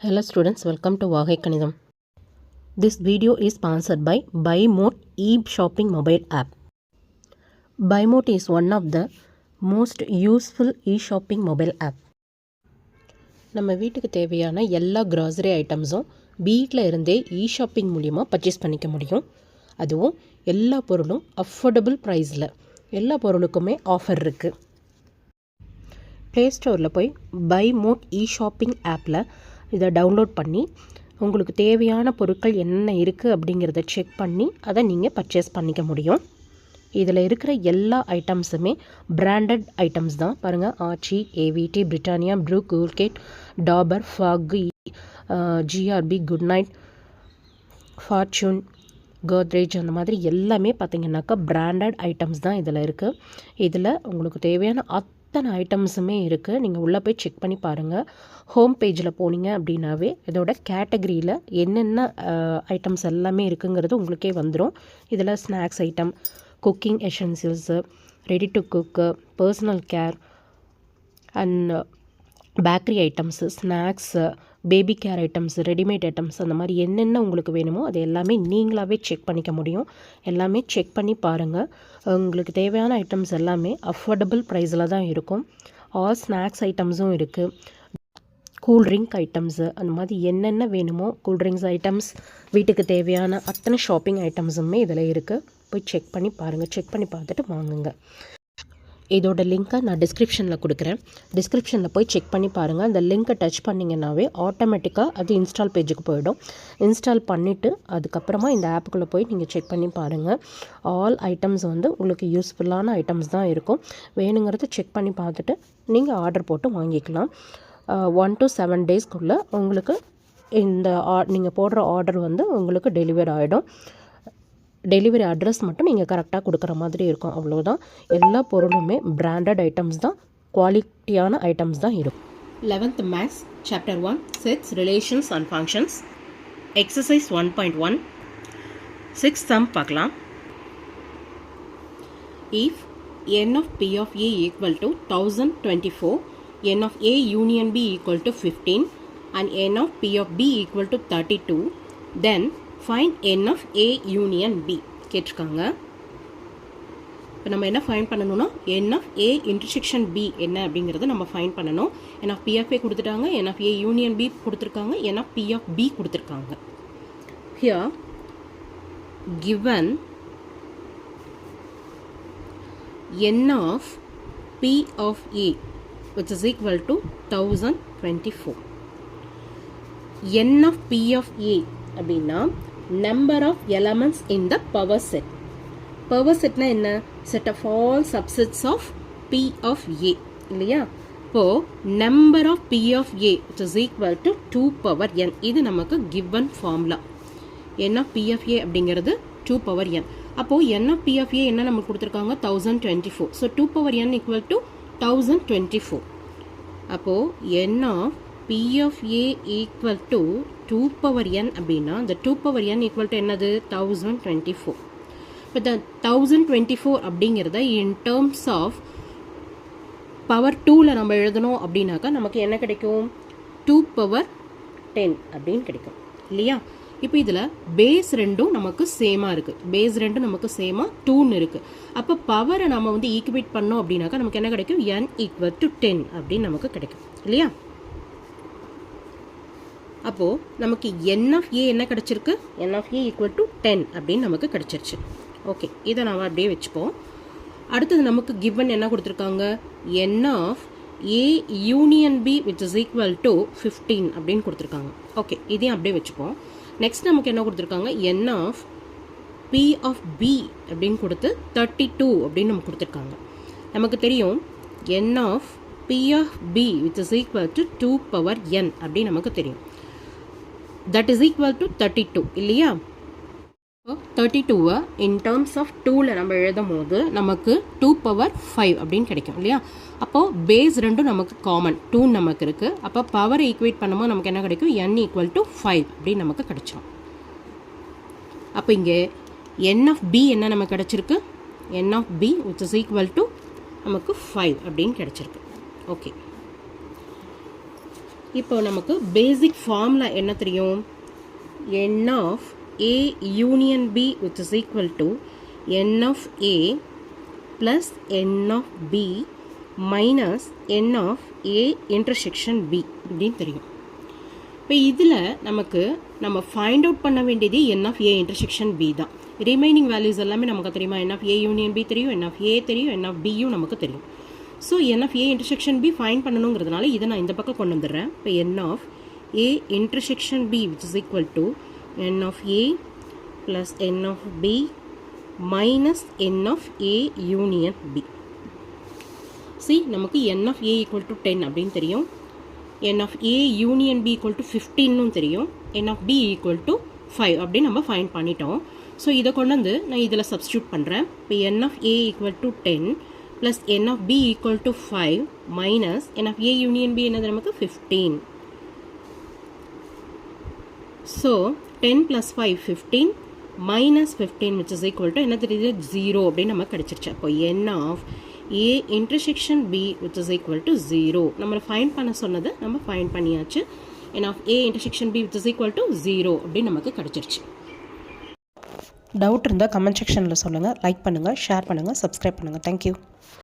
Hello students, welcome to Vagai Kanidam. This video is sponsored by BuyMote e-shopping mobile app. BuyMote is one of the most useful e-shopping mobile app. நம்ம வீட்டுக்கு தேவையான எல்லா grocery ஐட்டம்ஸும் வீட்டில் இருந்தே இ-ஷாப்பிங் மூலிமா purchase பண்ணிக்க முடியும். அதுவும் எல்லா பொருளும் அஃபோர்டபுள் ப்ரைஸில். எல்லா பொருளுக்குமே ஆஃபர் இருக்குது. ப்ளே ஸ்டோரில் போய் BuyMote இ-ஷாப்பிங் ஆப்பில் இதை டவுன்லோட் பண்ணி உங்களுக்கு தேவையான பொருட்கள் என்னென்ன இருக்குது அப்படிங்கிறத செக் பண்ணி அதை நீங்கள் பர்ச்சேஸ் பண்ணிக்க முடியும். இதில் இருக்கிற எல்லா ஐட்டம்ஸுமே பிராண்டட் ஐட்டம்ஸ் தான். பாருங்கள், Aachi, AVT, Britannia, Bru, Colgate, Dabur, Fogg, GRB, Good Knight, Fortune, Godrej, அந்த மாதிரி எல்லாமே பார்த்திங்கனாக்கா பிராண்டட் ஐட்டம்ஸ் தான் இதில் இருக்குது. இதில் உங்களுக்கு தேவையான அத்தனை ஐட்டம்ஸுமே இருக்குது. நீங்கள் உள்ளே போய் செக் பண்ணி பாருங்கள். ஹோம் பேஜில் போனீங்க அப்படின்னாவே இதோட கேட்டகரியில் என்னென்ன ஐட்டம்ஸ் எல்லாமே இருக்குங்கிறது உங்களுக்கே வந்துடும். இதில் snacks item, cooking essentials, ready to cook, personal care and bakery items, snacks, baby care items, readymade items, அந்த மாதிரி என்னென்ன உங்களுக்கு வேணுமோ அது எல்லாமே நீங்களாகவே செக் பண்ணிக்க முடியும். எல்லாமே செக் பண்ணி பாருங்கள். உங்களுக்கு தேவையான ஐட்டம்ஸ் எல்லாமே அஃபோர்டபுள் ப்ரைஸில் தான் இருக்கும். ஆல் ஸ்நாக்ஸ் ஐட்டம்ஸும் இருக்குது. கூல்ட்ரிங்க் ஐட்டம்ஸு, அந்த மாதிரி என்னென்ன வேணுமோ கூல்ட்ரிங்க்ஸ் ஐட்டம்ஸ், வீட்டுக்கு தேவையான அத்தனை ஷாப்பிங் ஐட்டம்ஸுமே இதில் இருக்குது. போய் செக் பண்ணி பாருங்கள். செக் பண்ணி பார்த்துட்டு வாங்குங்க. இதோட லிங்க்கை நான் டிஸ்கிரிப்ஷனில் கொடுக்குறேன். டிஸ்கிரிப்ஷனில் போய் செக் பண்ணி பாருங்கள். அந்த லிங்க்கை டச் பண்ணிங்கன்னாவே ஆட்டோமேட்டிக்காக அது இன்ஸ்டால் பேஜுக்கு போயிடும். இன்ஸ்டால் பண்ணிவிட்டு அதுக்கப்புறமா இந்த ஆப்புக்குள்ளே போய் நீங்கள் செக் பண்ணி பாருங்கள். ஆல் ஐட்டம்ஸ் வந்து உங்களுக்கு யூஸ்ஃபுல்லான ஐட்டம்ஸ் தான் இருக்கும். வேணுங்கிறத செக் பண்ணி பார்த்துட்டு நீங்கள் ஆர்டர் போட்டு வாங்கிக்கலாம். 1 to 7 டேஸ்க்குள்ளே உங்களுக்கு இந்த நீங்கள் போடுற ஆர்டர் வந்து உங்களுக்கு டெலிவரி ஆகிடும். டெலிவரி அட்ரஸ் மட்டும் நீங்கள் கரெக்டாக கொடுக்குற மாதிரி இருக்கும். அவ்வளோதான். எல்லா பொருளுமே பிராண்டட் ஐட்டம்ஸ் தான், குவாலிட்டியான ஐட்டம்ஸ் தான் இருக்கும். 11th maths chapter 1 sets, relations and functions, exercise 1.1 6 sum பார்க்கலாம். If n of p of a equal to 1024, n of a union b equal to 15 and n of p of b equal to 32, then find n of a union b கேட்டிருக்காங்க. இப்போ நம்ம என்ன find பண்ணணும்னா n of a intersection b என்ன அப்படிங்கிறத நம்ம find பண்ணணும். n of p of a கொடுத்துட்டாங்க, n of a union b கொடுத்துருக்காங்க, n of p of b கொடுத்துருக்காங்க. Here given n of p of a which is equal to 1024. n of p of a அப்படின்னா number of elements in the power set. Power செட்னா என்ன? Set of all subsets of P of A இல்லையா? இப்போது number of P of A it is equal to 2 power n. இது நமக்கு given formula. n of P of A அப்படிங்கிறது 2 power n. அப்போது n of P of A என்ன நமக்கு கொடுத்துருக்காங்க? 1024. So 2 power n equal to 1024. அப்போது n of p of a equal to 2 power n அப்படின்னா the 2 power n equal to என்னது? 1024. இப்போ the 1024 அப்படிங்கிறத in terms of power 2ல நம்ம எழுதணும் அப்படின்னாக்கா நமக்கு என்ன கிடைக்கும்? 2 power 10 அப்படின்னு கிடைக்கும் இல்லையா? இப்போ இதில் பேஸ் ரெண்டும் நமக்கு சேமாக இருக்குது. பேஸ் ரெண்டும் நமக்கு சேமாக 2ன்னு இருக்குது. அப்போ பவரை நம்ம வந்து ஈக்குவேட் பண்ணோம் அப்படின்னாக்கா நமக்கு என்ன கிடைக்கும்? n equal to 10 அப்படின்னு நமக்கு கிடைக்கும் இல்லையா? அப்போது நமக்கு n of a என்ன கிடச்சிருக்கு? n of a equal to 10 அப்படின்னு நமக்கு கிடச்சிருச்சு. ஓகே, இதை நம்ம அப்படியே வச்சுப்போம். அடுத்தது நமக்கு கிவன் என்ன கொடுத்துருக்காங்க? n of a union b which is equal to 15 அப்படின்னு கொடுத்துருக்காங்க. ஓகே, இதையும் அப்படியே வச்சுப்போம். நெக்ஸ்ட் நமக்கு என்ன கொடுத்துருக்காங்க? n of p of b அப்படின்னு கொடுத்து 32 அப்படின்னு நமக்கு கொடுத்துருக்காங்க. நமக்கு தெரியும் n of p of b which is equal to 2 power n அப்படின்னு நமக்கு தெரியும். that is equal to 32 இல்லையா? 32 in terms of 2ல நம்ம எழுதும் போது நமக்கு 2 power 5 அப்படின்னு கிடைக்கும் இல்லையா? அப்போது பேஸ் ரெண்டும் நமக்கு காமன் 2 நமக்கு இருக்குது. அப்போ பவரை ஈக்குவேட் பண்ணும்போது நமக்கு என்ன கிடைக்கும்? n equal to 5 அப்படின்னு நமக்கு கிடைச்சோம். அப்போ இங்கே n of b என்ன நமக்கு கிடச்சிருக்கு? n of b which is equal to நமக்கு 5 அப்படின்னு கிடச்சிருக்கு. ஓகே, இப்போ நமக்கு பேசிக் ஃபார்முலா என்ன தெரியும்? n of A union B which is equal to n of A plus n of B minus n of A intersection B அப்படின்னு தெரியும். இப்போ இதில் நமக்கு நம்ம ஃபைண்ட் அவுட் பண்ண வேண்டியது n of A intersection B தான். ரிமைனிங் வேல்யூஸ் எல்லாமே நமக்கு தெரியுமா? n of A union B தெரியும், n of A தெரியும், n of Bயும் நமக்கு தெரியும். So n of A intersection B find பண்ணணுங்கிறதுனால இதை நான் இந்த பக்கம் கொண்டு வந்துடுறேன். இப்போ n of A intersection B which is equal to n of A plus n of B minus n of A union B. See, நமக்கு n of A equal to 10 அப்படின்னு தெரியும், n of A union B equal to 15 தெரியும், n of B equal to 5 அப்படின்னு நம்ம find பண்ணிட்டோம். So இதை கொண்டு வந்து நான் இதில் சப்ஸ்டியூட் பண்ணுறேன். இப்போ n of A equal to 10 plus n of B equal to 5 minus n of A union B என்னது நமக்கு 15. So 10 plus 5 15 minus 15 which is equal to என்ன தெரியுது? 0 அப்படின்னு நமக்கு கிடைச்சிருச்சு. அப்போ n of A intersection B which is equal to 0 நம்ம find பண்ண சொன்னது நம்ம ஃபைண்ட் பண்ணியாச்சு. n of A intersection B which is equal to 0 அப்படின்னு நமக்கு கிடைச்சிருச்சு. டவுட் இருந்தால் கமெண்ட் செக்ஷனில் சொல்லுங்கள். லைக் பண்ணுங்கள், ஷேர் பண்ணுங்கள், சப்ஸ்கிரைப் பண்ணுங்கள். தேங்க்யூ.